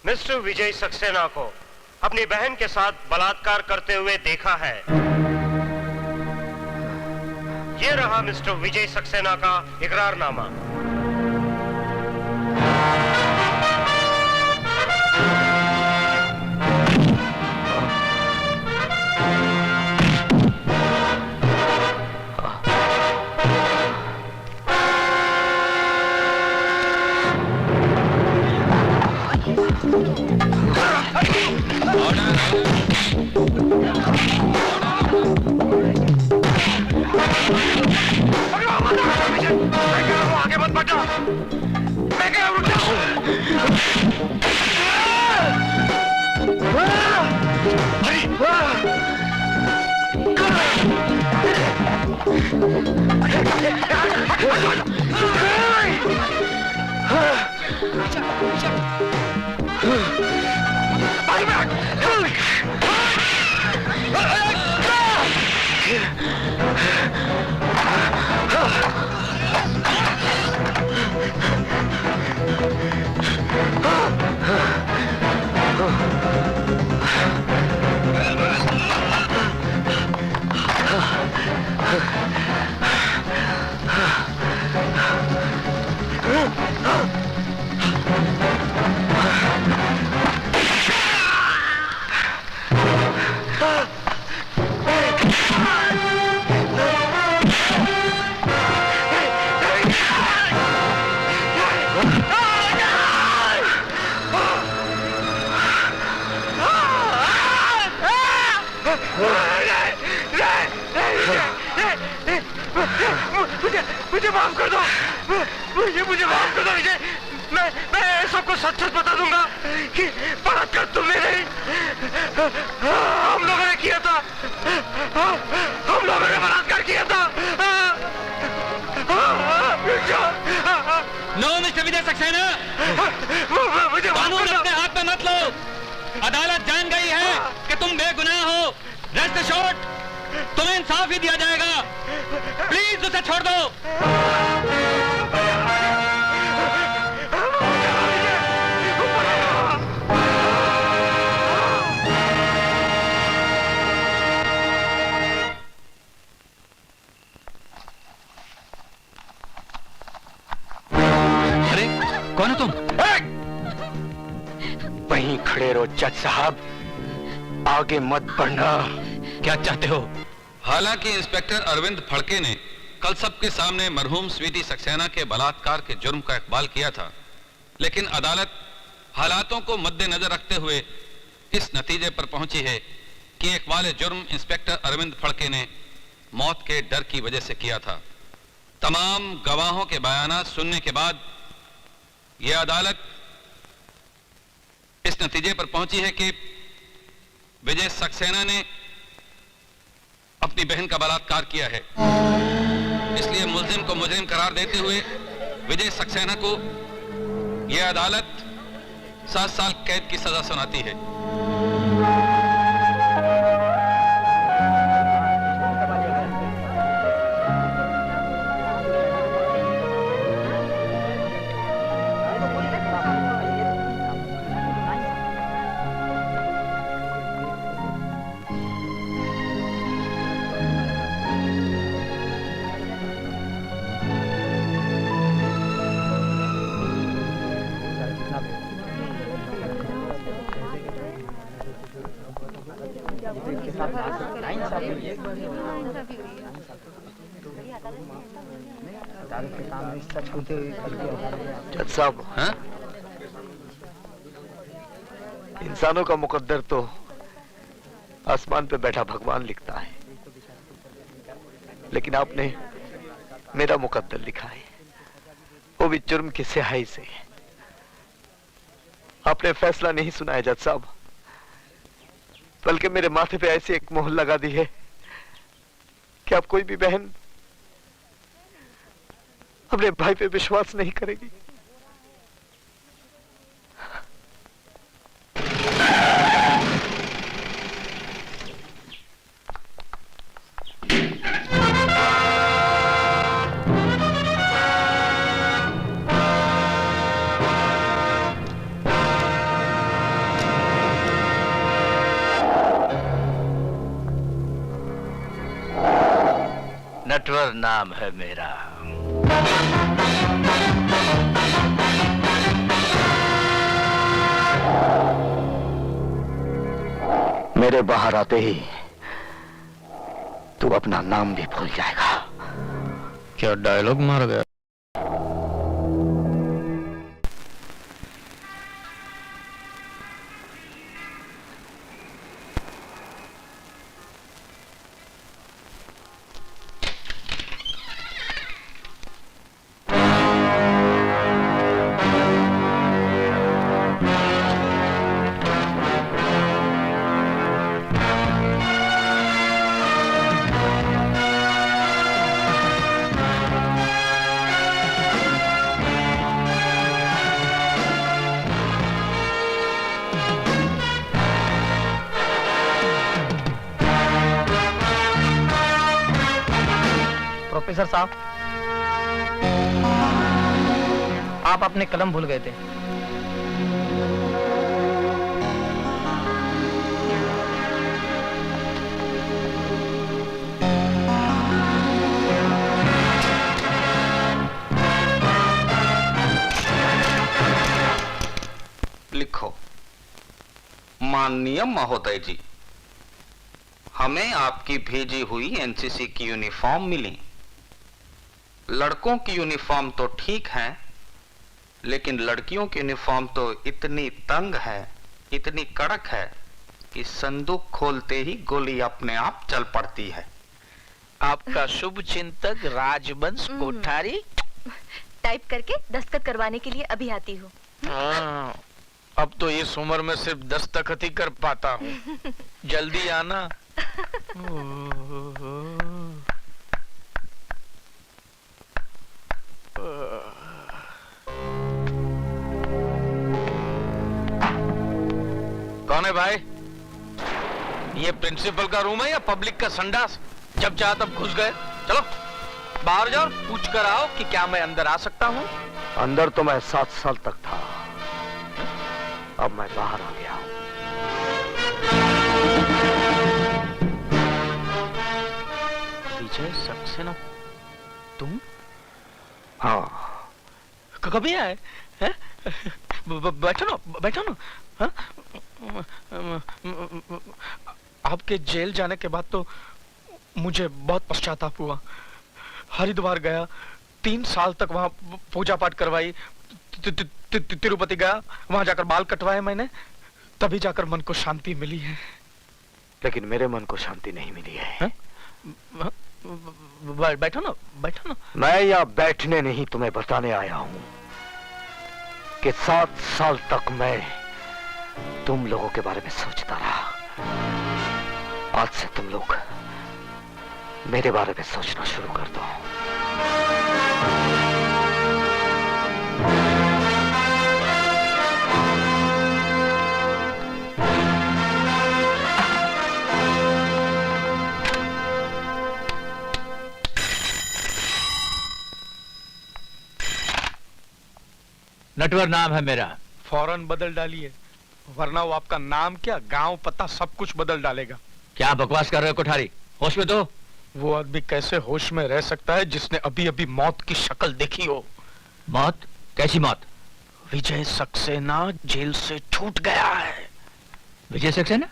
Mister विजय सक्सेना को अपनी बहन के साथ बलात्कार करते हुए देखा है। ये रहा मिस्टर विजय सक्सेना का इकरारनामा। आगे मत बढ़ना, मैं क्या रुक जाऊं? मुझे माफ कर दो, मुझे माफ कर दो विजय। मैं सबको सच सच बता दूंगा कि बलात्कार तुमने नहीं, हम लोगों ने किया था। हम लोगों ने बलात्कार किया था। नो मिस्टर विजय सक्सेना, मुझे कानून अपने हाथ में मत लो। अदालत जान गई है कि तुम बेगुनाह हो। रेस्ट एश्योर्ड, तुम्हें इंसाफ ही दिया जाएगा। प्लीज उसे छोड़ दो। अरे कौन हो तुम? वहीं खड़े रहो जज साहब, आगे मत बढ़ना। क्या चाहते हो? हालांकि इंस्पेक्टर अरविंद फड़के ने कल सबके सामने मरहूम स्वीटी सक्सेना के बलात्कार के जुर्म का इकबाल किया था, लेकिन अदालत हालातों को मद्देनजर रखते हुए इस नतीजे पर पहुंची है कि इकबाल जुर्म इंस्पेक्टर अरविंद फड़के ने मौत के डर की वजह से किया था। तमाम गवाहों के बयानात सुनने के बाद यह अदालत इस नतीजे पर पहुंची है कि विजय सक्सेना ने अपनी बहन का बलात्कार किया है। इसलिए मुल्जिम को मुजरिम करार देते हुए विजय सक्सेना को यह अदालत 7 साल कैद की सजा सुनाती है। जज साहब, हाँ? इंसानों का मुकद्दर तो आसमान पे बैठा भगवान लिखता है, लेकिन आपने मेरा मुकद्दर लिखा है, वो भी जुर्म की स्याही से। आपने फैसला नहीं सुनाया जज साहब, बल्कि मेरे माथे पे ऐसी एक मोहर लगा दी है कि अब कोई भी बहन अपने भाई पे विश्वास नहीं करेगी। नटवर नाम है मेरा। मेरे बाहर आते ही तू अपना नाम भी भूल जाएगा। क्या डायलॉग मार गया? प्रोफेसर साहब, आप अपने कलम भूल गए थे। लिखो, माननीय महोदय जी, हमें आपकी भेजी हुई एनसीसी की यूनिफॉर्म मिली। लड़कों की यूनिफॉर्म तो ठीक है, लेकिन लड़कियों की यूनिफॉर्म तो इतनी तंग है, इतनी कड़क है कि संदूक खोलते ही गोली अपने आप चल पड़ती है। आपका शुभ चिंतक राजवंश कोठारी। टाइप करके दस्तखत करवाने के लिए अभी आती हूँ। हाँ, अब तो इस उम्र में सिर्फ दस्तखत ही कर पाता हूँ। जल्दी आना। कौन है भाई? ये प्रिंसिपल का रूम है या पब्लिक का संडास? जब चाह तब घुस गए। चलो बाहर जाओ, पूछ कर आओ कि क्या मैं अंदर आ सकता हूँ। अंदर तो मैं 7 साल तक था, अब मैं बाहर आ गया हूं। विजय सक्सेना, तुम? हाँ। कभी आए? हैं? बैठो ना, बैठो ना। हाँ? आपके जेल जाने के बाद तो मुझे बहुत पश्चाताप हुआ। हरिद्वार गया, 3 साल तक वहां पूजा पाठ करवाई। तिरुपति गया, वहां जाकर बाल कटवाए मैंने, तभी जाकर मन को शांति मिली है। लेकिन मेरे मन को शांति नहीं मिली है। बैठो ना, बैठो ना। मैं यहाँ बैठने नहीं, तुम्हें बताने आया हूं कि 7 साल तक मैं तुम लोगों के बारे में सोचता रहा। आज से तुम लोग मेरे बारे में सोचना शुरू कर दो। नटवर नाम है मेरा। फौरन बदल डालिए, वरना वो आपका नाम क्या, गांव पता सब कुछ बदल डालेगा। क्या बकवास कर रहे हो कोठारी? होश में तो। वो आदमी कैसे होश में रह सकता है जिसने अभी अभी मौत की शक्ल देखी हो? मौत? कैसी मौत? विजय सक्सेना जेल से छूट गया है। विजय सक्सेना?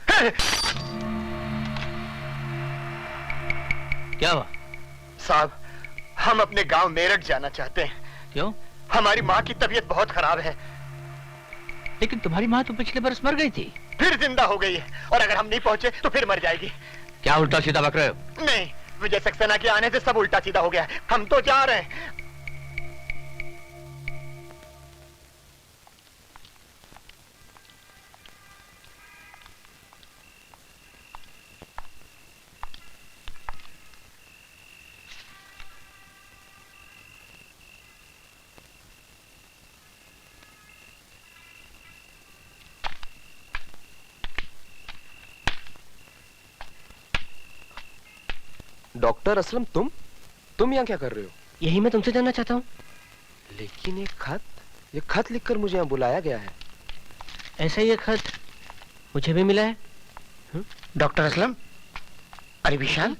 क्या हुआ? साहब, हम अपने गांव मेरठ जाना चाहते हैं। क्यों? हमारी माँ की तबीयत बहुत खराब है। लेकिन तुम्हारी माँ तो पिछले बरस मर गई थी। फिर जिंदा हो गई है, और अगर हम नहीं पहुंचे तो फिर मर जाएगी। क्या उल्टा सीधा बक रहे हो? नहीं, विजय सक्सेना के आने से सब उल्टा सीधा हो गया है। हम तो जा रहे हैं। डॉक्टर असलम, तुम यहाँ क्या कर रहे हो? यही मैं तुमसे जानना चाहता हूँ। लेकिन ये खत लिखकर मुझे यहाँ बुलाया गया है। ऐसा ही एक खत मुझे भी मिला है। डॉक्टर असलम, अरे विशाल,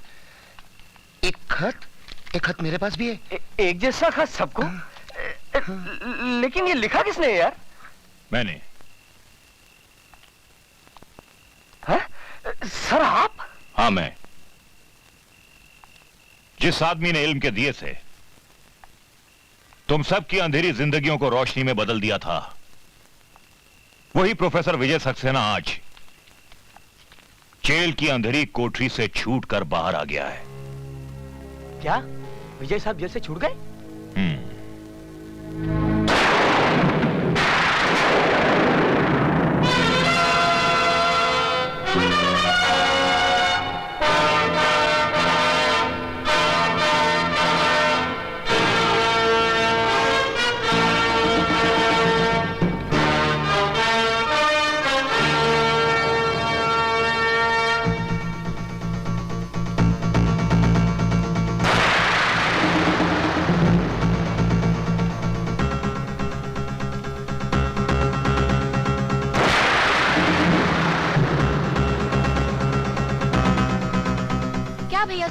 एक खत एक खत मेरे पास भी है। एक जैसा खत सबको? लेकिन ये लिखा किसने है यार? मैंने। है? सर आप? हाँ मैं। जिस आदमी ने इल्म के दिए से तुम सबकी अंधेरी जिंदगियों को रोशनी में बदल दिया था, वही प्रोफेसर विजय सक्सेना आज जेल की अंधेरी कोठरी से छूटकर बाहर आ गया है। क्या विजय साहब जेल से छूट गए?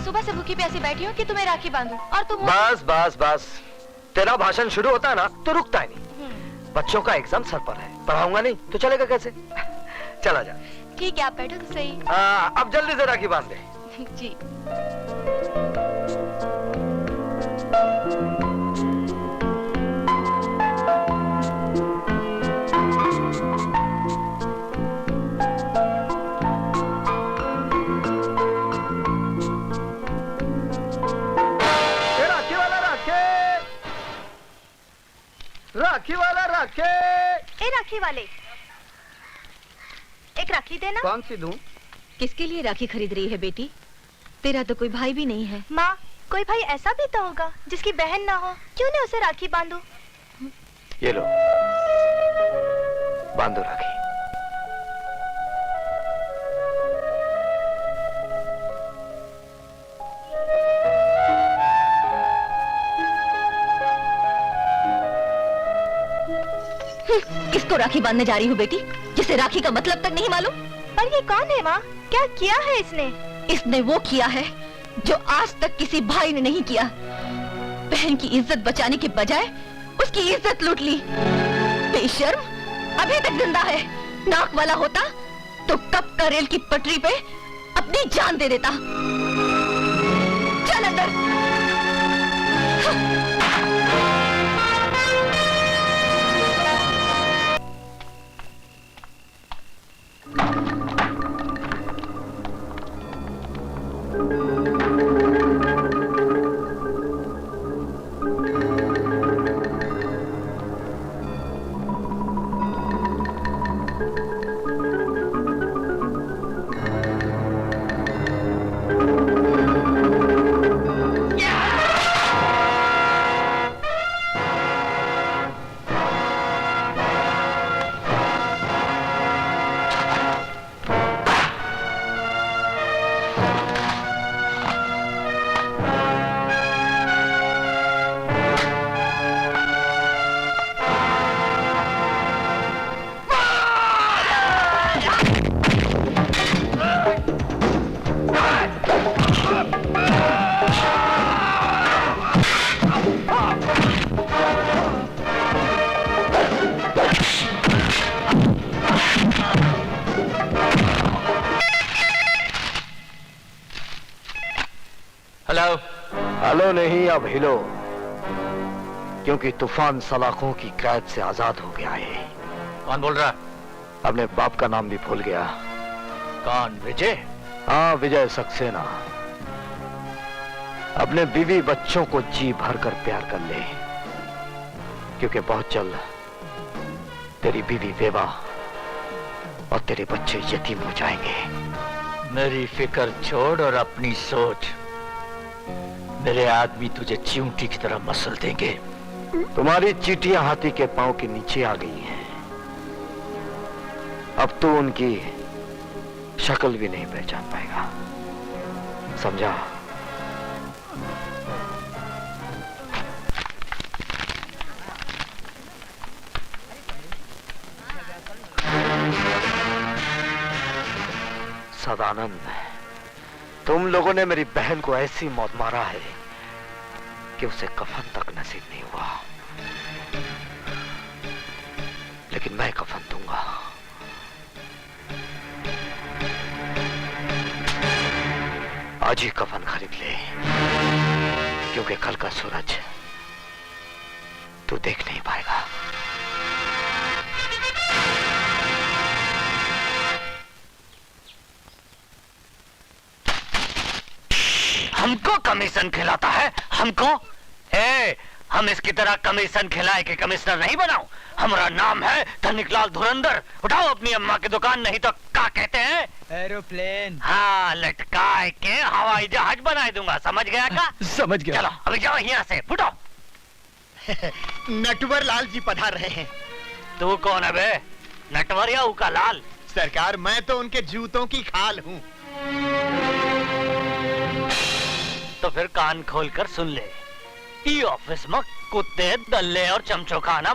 सुबह से भूखी प्यासी बैठी हूँ कि तुम्हें राखी बांधूं और तुम बस बस बस, तेरा भाषण शुरू होता है ना तो रुकता ही नहीं। बच्चों का एग्जाम सर पर है, पढ़ाऊंगा नहीं तो चलेगा कैसे? चला जा। ठीक है आप बैठो तो सही। अब जल्दी से राखी बांध दे। जी। राखी वाला राखे। ए राखी वाले, एक राखी देना। कौन सी दूं? किसके लिए राखी खरीद रही है बेटी? तेरा तो कोई भाई भी नहीं है। माँ, कोई भाई ऐसा भी तो होगा जिसकी बहन ना हो, क्यों नहीं उसे राखी बांधो? ये लो, बांधो राखी। किसको राखी बांधने जा रही हूँ बेटी, जिसे राखी का मतलब तक नहीं मालूम? पर ये कौन है माँ? क्या किया है इसने? इसने वो किया है जो आज तक किसी भाई ने नहीं किया। बहन की इज्जत बचाने के बजाय उसकी इज्जत लूट ली। बेशर्म, अभी तक जिंदा है। नाक वाला होता तो कब का रेल की पटरी पे अपनी जान दे देता। चल अंदर। हेलो नहीं, अब हिलो, क्योंकि तूफान सलाखों की कैद से आजाद हो गया है। कौन बोल रहा? अपने बाप का नाम भी भूल गया। कौन? विजय? हाँ, विजय सक्सेना। अपने बीवी बच्चों को जी भर कर प्यार कर ले, क्योंकि बहुत जल्द तेरी बीवी बेवा और तेरे बच्चे यतीम हो जाएंगे। मेरी फिक्र छोड़ और अपनी सोच। मेरे आदमी तुझे चींटी की तरह मसल देंगे। तुम्हारी चींटियां हाथी के पांव के नीचे आ गई हैं। अब तू उनकी शक्ल भी नहीं पहचान पाएगा, समझा? सदानंद, तुम लोगों ने मेरी बहन को ऐसी मौत मारा है कि उसे कफन तक नसीब नहीं हुआ, लेकिन मैं कफन दूंगा। आज ही कफन खरीद ले, क्योंकि कल का सूरज तू देख नहीं पाएगा। हमको कमीशन खिलाता है, हमको? हम इसकी तरह कमीशन खिलाए कि कमिश्नर नहीं बनाऊं? हमारा नाम है धनिकलाल धुरंधर। उठाओ अपनी अम्मा की दुकान, नहीं तो क्या कहते हैं? एरोप्लेन। हाँ, लटकाए के हवाई जहाज बना दूंगा, समझ गया का? समझ गया। चलो अभी जाओ यहाँ से, फुटो। नटवर लाल जी पधार रहे हैं। तू कौन है बे? नटवर या उका लाल? सरकार, मैं तो उनके जूतों की खाल हूँ। तो फिर कान खोलकर सुन ले, ई ऑफिस में कुत्ते, दल्ले और चमचों खाना